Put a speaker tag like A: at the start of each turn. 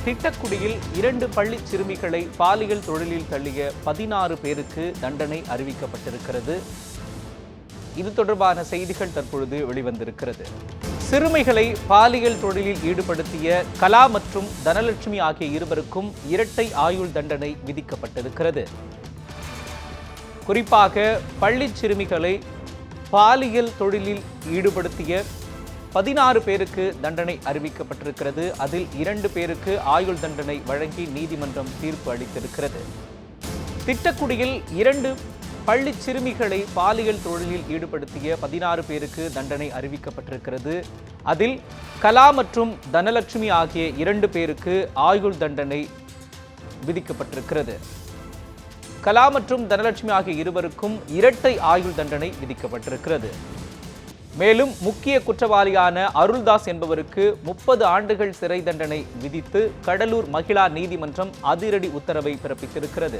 A: திட்டக்குடியில் 2 பள்ளி சிறுமிகளை பாலியல் தொழிலில் தள்ளிய 16 பேருக்கு தண்டனை அறிவிக்கப்பட்டிருக்கிறது. இது தொடர்பான செய்திகள் தற்பொழுது வெளிவந்திருக்கிறது. சிறுமிகளை பாலியல் தொழிலில் ஈடுபடுத்திய கலா மற்றும் தனலட்சுமி ஆகிய இருவருக்கும் இரட்டை ஆயுள் தண்டனை விதிக்கப்பட்டிருக்கிறது. குறிப்பாக பள்ளி சிறுமிகளை பாலியல் தொழிலில் ஈடுபடுத்திய 16 பேருக்கு தண்டனை அறிவிக்கப்பட்டிருக்கிறது. அதில் 2 பேருக்கு ஆயுள் தண்டனை வழங்கி நீதிமன்றம் தீர்ப்பு அளித்திருக்கிறது. திட்டக்குடியில் 2 பள்ளி சிறுமிகளை பாலியல் தொழிலில் ஈடுபடுத்திய 16 பேருக்கு தண்டனை அறிவிக்கப்பட்டிருக்கிறது. அதில் கலா மற்றும் தனலட்சுமி ஆகிய 2 பேருக்கு ஆயுள் தண்டனை விதிக்கப்பட்டிருக்கிறது. கலா மற்றும் தனலட்சுமி ஆகிய இருவருக்கும் இரட்டை ஆயுள் தண்டனை விதிக்கப்பட்டிருக்கிறது. மேலும் முக்கிய குற்றவாளியான அருள்தாஸ் என்பவருக்கு 30 ஆண்டுகள் சிறை தண்டனை விதித்து கடலூர் மகிழா நீதிமன்றம் அதிரடி உத்தரவை பிறப்பித்திருக்கிறது.